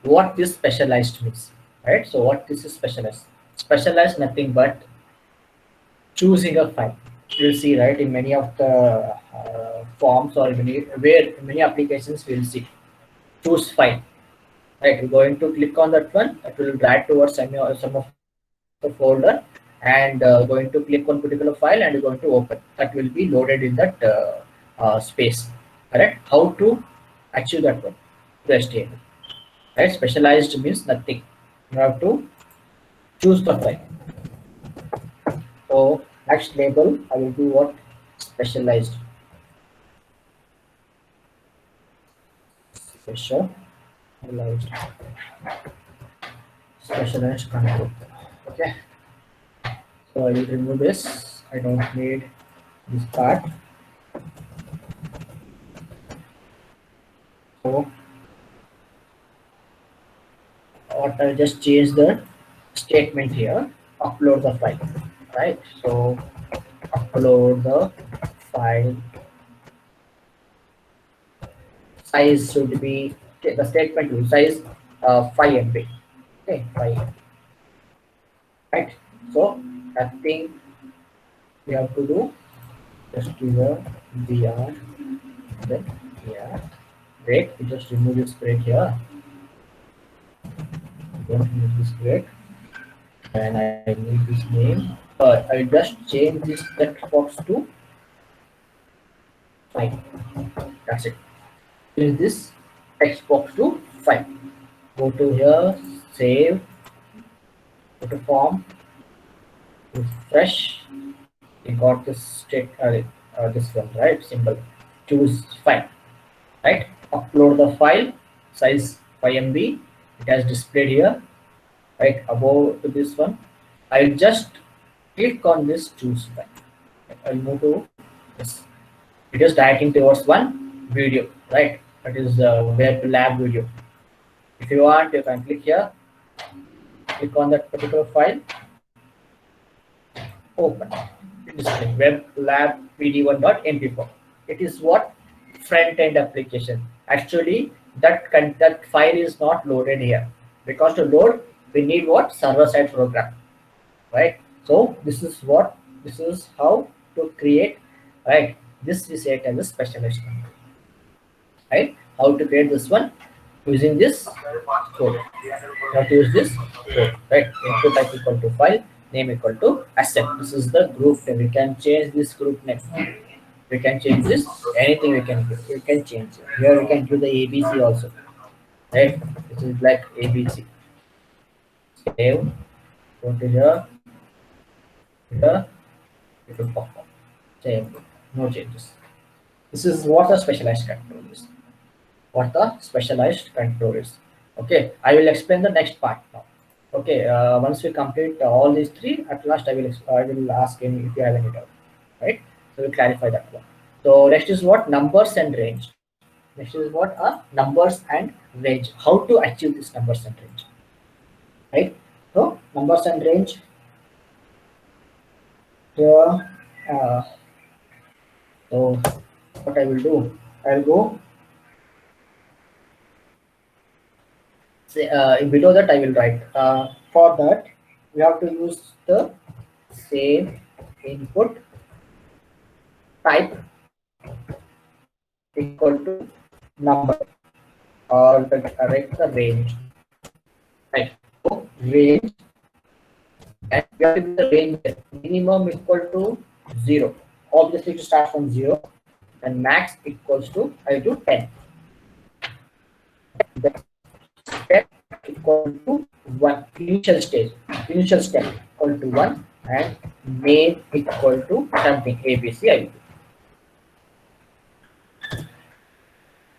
what this specialized means, right? So what this is specialized? Specialized nothing but choosing a file. You'll see, right, in many of the forms or many applications we'll see choose file, right? You're going to click on that one, it will drag towards some of the folder, and going to click on particular file and you're going to open. That will be loaded in that space, correct? How to achieve that one? To HTML, right? Specialized means nothing. You have to choose the file. So next label, I will do what? Specialized. Specialized. Specialized control. Okay. So I will remove this. I don't need this part. So what I'll just change the statement here. Upload the file. Right. So upload the file. Size should be, okay, the statement will size 5 MB. Okay, 5 MB. Right. So nothing we have to do. Just give a VR. Then yeah. Break. We just remove this break here. Don't need this break. And I need this name. I just change this text box to 5. That's it. Change this text box to 5. Go to here, save, go to form, refresh. You got this this one, right? Symbol. Choose file, right? Upload the file, size 5 MB. It has displayed here, right above to this one. I'll just click on this choose file. I'll move to this. It is directing towards one video, right? That is web lab video. If you want, you can click here, click on that particular file, open. Display web lab pd1.mp4. It is what? Front end application. Actually, that file is not loaded here, because to load we need what? Server side program, right? So this is how to create, right? This we set as a specialized control, right? How to create this one? Using this code. You have to use this code, right? Input type equal to file, name equal to asset. This is the group name. We can change this group name. We can change this, anything we can give. We can change it. Here we can do the ABC also, right? This is like ABC. Save. Go to here. Here. It will pop up. Same. No changes. This is what the specialized control is. What the specialized control is. Okay, I will explain the next part now. Okay, once we complete all these three, at last I will ask any if you have any doubt, right? So we'll clarify that one. So next is what? Numbers and range. Next is what? Numbers and range. How to achieve this numbers and range, right? So numbers and range. Here, so what I will do? I will go. Below that I will write. For that, we have to use the same input type equal to number, or the range. Right. So range, and we have to give the range minimum equal to 0. Obviously, to start from 0, and max equals to I do 10. Step equal to 1. Initial step equal to 1, and main equal to something ABC. I will do.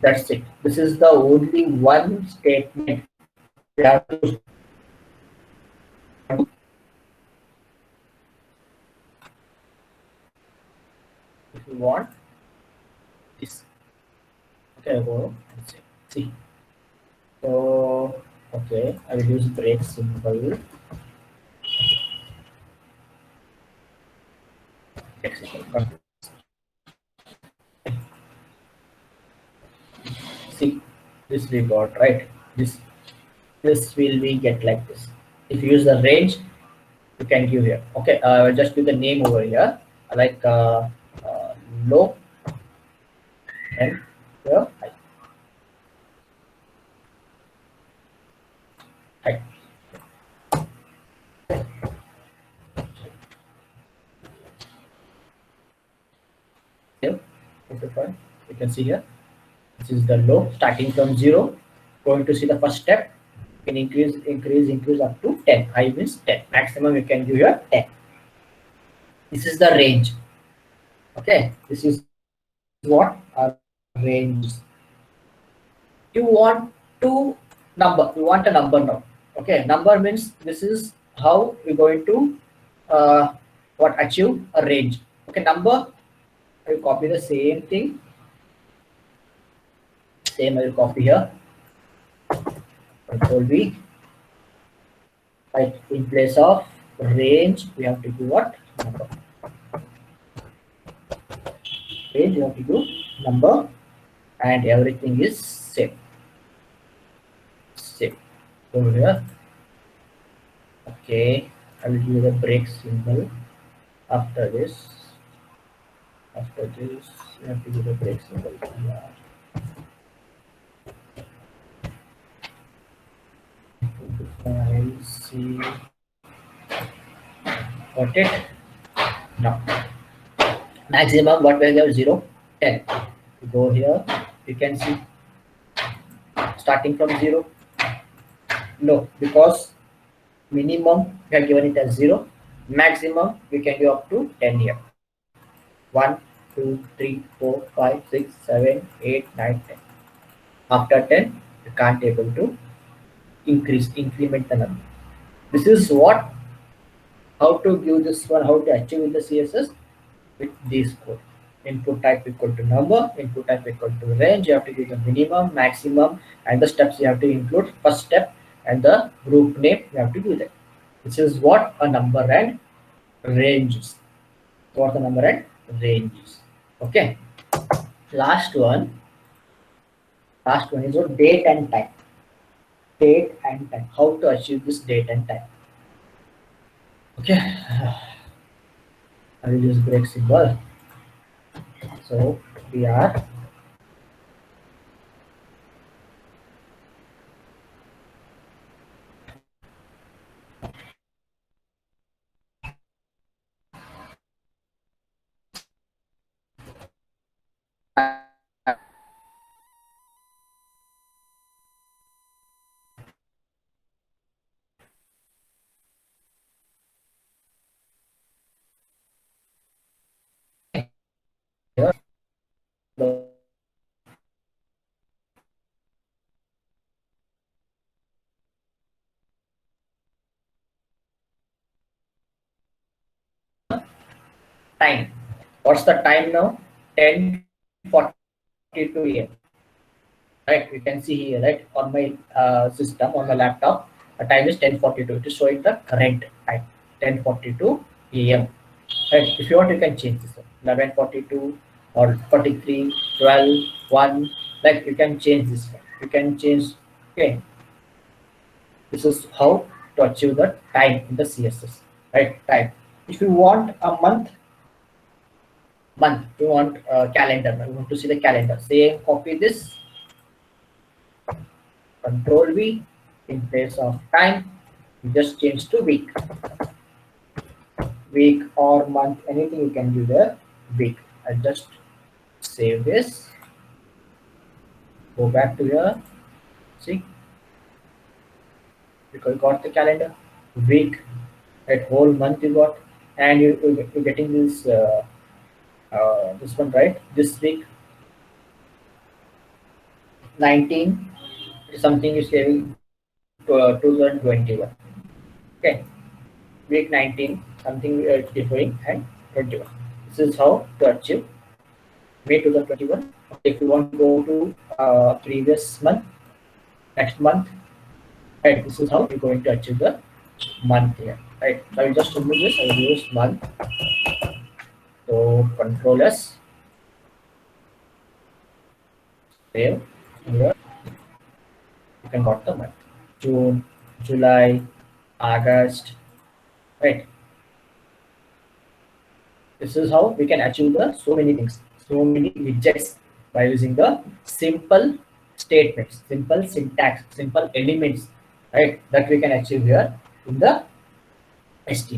That's it. This is the only one statement we have to use. If you want this, okay, go and see. So okay, I will use break symbol. See, this we got, right? This this will be get like this. If you use the range, you can give here. Okay, just give the name over here, like low and here high. High. Here, okay, fine. You can see here. This is the low, starting from 0. Going to see the first step. You can increase up to 10. High means 10. Maximum you can give here 10. This is the range. Okay, this is what our range is. You want to number. You want a number now. Okay, number means this is how we're going to what achieve a range. Okay, number. I will copy the same thing. Same I will copy here. Control V. Right, in place of range, we have to do what? Number. Range, you have to do number, and everything is same. Same. Over here. Okay, I will use a break symbol. After this, you have to do the break symbol. Yeah. I see. Got it? Now, maximum what we have 0, 10. Go here, you can see starting from 0. No, because minimum we have given it as 0. Maximum we can go up to 10 here. 1, 2, 3, 4, 5, 6, 7, 8, 9, 10. After 10, you can't able to increment the number. This is what, how to give this one, how to achieve in the CSS with this code. Input type equal to number, input type equal to range. You have to give the minimum, maximum, and the steps you have to include. First step and the group name you have to do that. This is what a number and range is. What the number and range is. Okay. Last one is what date and time. Date and time. How to achieve this date and time. Okay. I will use break symbol. So we are here. The time. What's the time now? 10:42 a.m. Right, you can see here, right, on my system, on my laptop, the time is 10:42. It is showing the current time, 10:42 a.m. Right, if you want, you can change this one, 11:42 or 43, 12, 1, like you can change this one. You can change, okay. This is how to achieve the time in the CSS, right, time. If you want a month, you want a calendar, you want to see the calendar, say copy this, Control V, in place of time, you just change to week. Week or month, anything you can do there, week. I'll just save this, go back to here, see, because you got the calendar, week, that whole month you got, and you're getting this this one, right, this week, 19, something is saving 2021. Okay, week 19, something differing, and 21. This is how to achieve May 2021. If you want to go to previous month, next month, right, this is how you're going to achieve the month here, right. So I will just remove this, I will use month. So Control S, save here, you can got the month. June, July, August, right? This is how we can achieve the so many things, so many widgets by using the simple statements, simple syntax, simple elements, right? That we can achieve here in the ST.